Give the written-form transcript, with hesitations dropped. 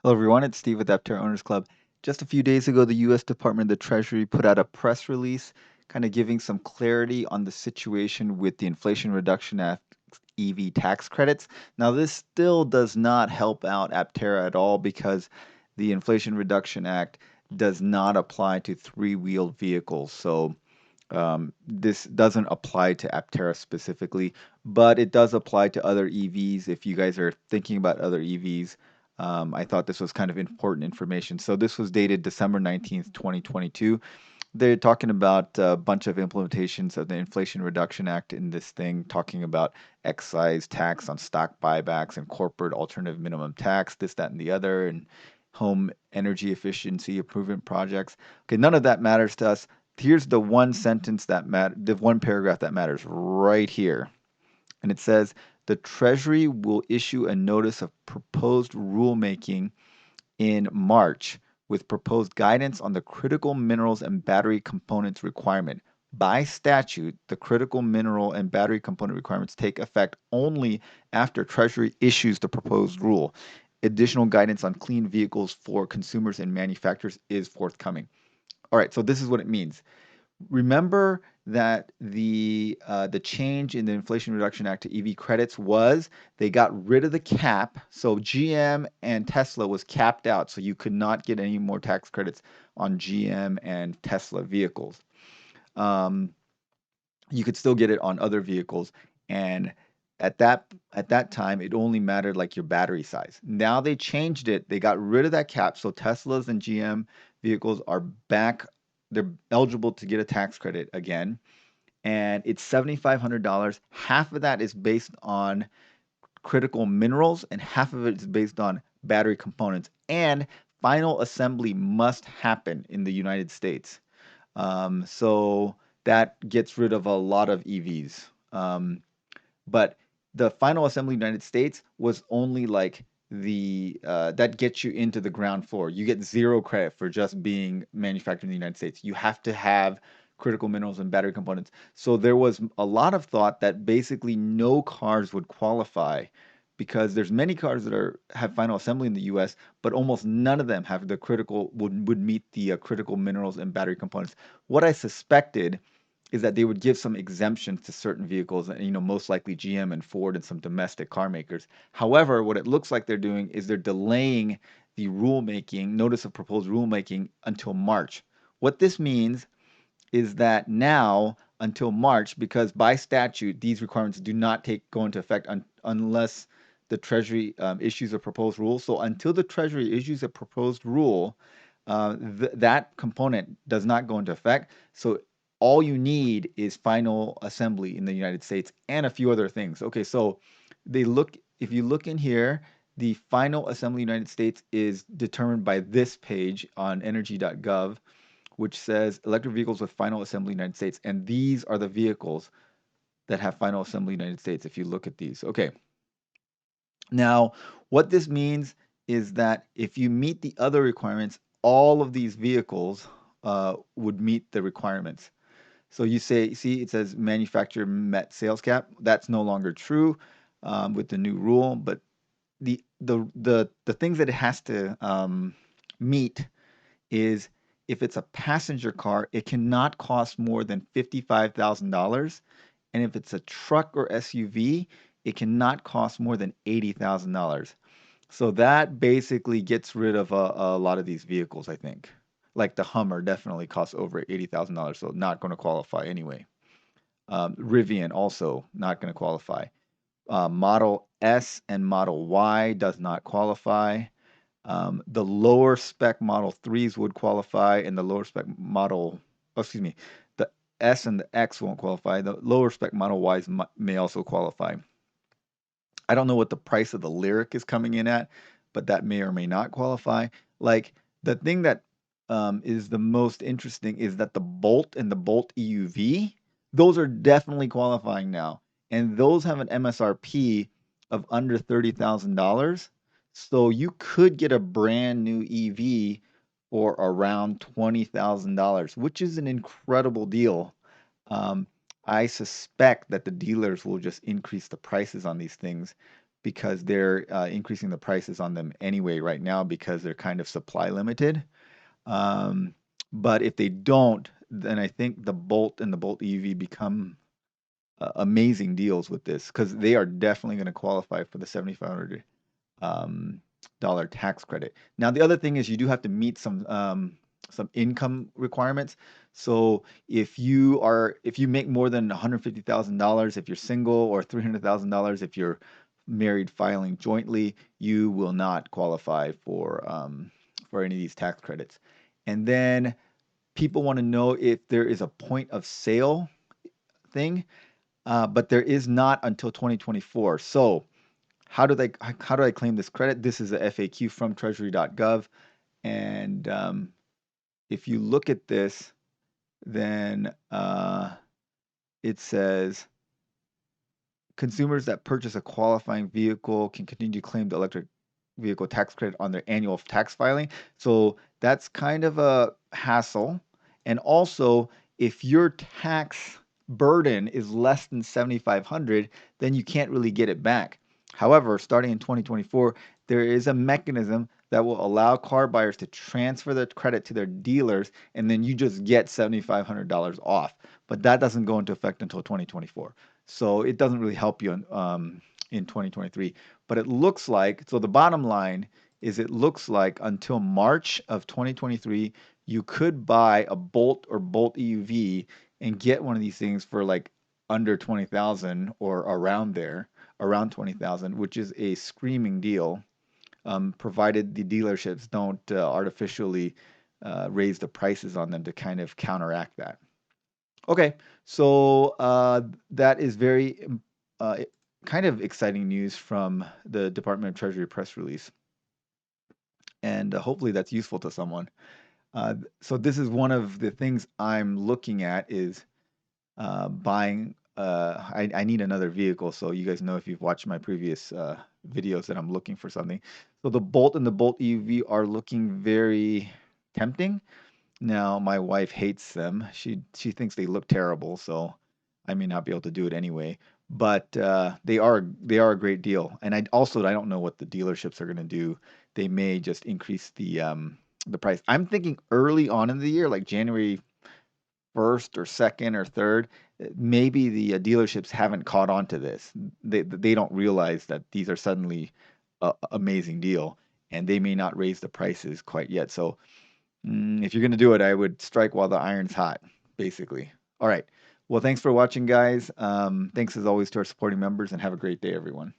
Hello, everyone. It's Steve with Aptera Owners Club. Just a few days ago, the U.S. Department of the Treasury put out a press release kind of giving some clarity on the situation with the Inflation Reduction Act EV tax credits. Now, this still does not help out Aptera at all because the Inflation Reduction Act does not apply to three-wheeled vehicles. So, this doesn't apply to Aptera specifically, but it does apply to other EVs. If you guys are thinking about other EVs, I thought this was kind of important information. So this was dated December 19th, 2022. They're talking about a bunch of implementations of the Inflation Reduction Act in this thing, talking about excise tax on stock buybacks and corporate alternative minimum tax, this, that, and the other, and home energy efficiency improvement projects. Okay, none of that matters to us. Here's the one sentence that the one paragraph that matters right here. And it says, the Treasury will issue a notice of proposed rulemaking in March with proposed guidance on the critical minerals and battery components requirement. By statute, the critical mineral and battery component requirements take effect only after Treasury issues the proposed rule. Additional guidance on clean vehicles for consumers and manufacturers is forthcoming. All right, so this is what it means. Remember that the change in the Inflation Reduction Act to EV credits was they got rid of the cap. So GM and Tesla was capped out, so you could not get any more tax credits on GM and Tesla vehicles. Um, you could still get it on other vehicles, and at that time it only mattered like your battery size. Now they changed it. They got rid of that cap, so Teslas and GM vehicles are back. They're eligible to get a tax credit again, and it's $7,500. Half of that is based on critical minerals, and half of it is based on battery components. And final assembly must happen in the United States. So that gets rid of a lot of EVs. But the final assembly United States was only like the that gets you into the ground floor. You get zero credit for just being manufactured in the United States. You have to have critical minerals and battery components. So there was a lot of thought that basically no cars would qualify because there's many cars that have final assembly in the US, but almost none of them have the critical would meet the critical minerals and battery components. What I suspected is that they would give some exemptions to certain vehicles, and most likely GM and Ford and some domestic car makers. However, what it looks like they're doing is they're delaying the rulemaking, notice of proposed rulemaking until March. What this means is that now until March, because by statute these requirements do not go into effect unless the Treasury issues a proposed rule. So until the Treasury issues a proposed rule, that component does not go into effect. So all you need is final assembly in the United States and a few other things. Okay, so if you look in here, the final assembly United States is determined by this page on energy.gov, which says electric vehicles with final assembly United States. And these are the vehicles that have final assembly United States if you look at these. Okay. Now, what this means is that if you meet the other requirements, all of these vehicles would meet the requirements. So you see, it says manufacturer met sales cap. That's no longer true with the new rule, but the things that it has to meet is if it's a passenger car, it cannot cost more than $55,000, and if it's a truck or SUV, it cannot cost more than $80,000. So that basically gets rid of a lot of these vehicles, I think. Like the Hummer definitely costs over $80,000, so not going to qualify anyway. Rivian also not going to qualify. Model S and Model Y does not qualify. The lower spec Model 3s would qualify, and the lower spec Model, excuse me, the S and the X won't qualify. The lower spec Model Ys may also qualify. I don't know what the price of the Lyric is coming in at, but that may or may not qualify. Like the thing that is the most interesting is that the Bolt and the Bolt EUV, those are definitely qualifying now, and those have an MSRP of under $30,000. So you could get a brand new EV for around $20,000, which is an incredible deal. Um, I suspect that the dealers will just increase the prices on these things because they're increasing the prices on them anyway right now because they're kind of supply limited. Um, but if they don't, then I think the Bolt and the Bolt EV become amazing deals with this because they are definitely going to qualify for the 7,500 um, dollar tax credit. Now, the other thing is you do have to meet some income requirements. So if you make more than $150,000 if you're single, or $300,000 if you're married filing jointly, you will not qualify for any of these tax credits. And then people want to know if there is a point of sale thing, but there is not until 2024. So how do I claim this credit? This is a FAQ from treasury.gov. And if you look at this, then it says consumers that purchase a qualifying vehicle can continue to claim the electric vehicle tax credit on their annual tax filing. So that's kind of a hassle. And also, if your tax burden is less than 7,500, then you can't really get it back. However, starting in 2024, there is a mechanism that will allow car buyers to transfer the credit to their dealers, and then you just get $7,500 off. But that doesn't go into effect until 2024. So it doesn't really help you in 2023. But it looks like, so the bottom line is it looks like until March of 2023, you could buy a Bolt or Bolt EUV and get one of these things for like under 20,000 or around there, around 20,000, which is a screaming deal, provided the dealerships don't artificially raise the prices on them to kind of counteract that. Okay, so that is very uh, kind of exciting news from the Department of Treasury press release, and hopefully that's useful to someone. So this is one of the things I'm looking at is buying. I need another vehicle, so you guys know if you've watched my previous videos that I'm looking for something. So the Bolt and the Bolt EV are looking very tempting. Now, my wife hates them. She thinks they look terrible, so I may not be able to do it anyway. But they are a great deal. And I don't know what the dealerships are going to do. They may just increase the price. I'm thinking early on in the year, like January 1st or 2nd or 3rd, maybe the dealerships haven't caught on to this. They don't realize that these are suddenly a amazing deal, and they may not raise the prices quite yet. So if you're going to do it, I would strike while the iron's hot, basically. All right. Well, thanks for watching, guys. Thanks as always to our supporting members, and have a great day, everyone.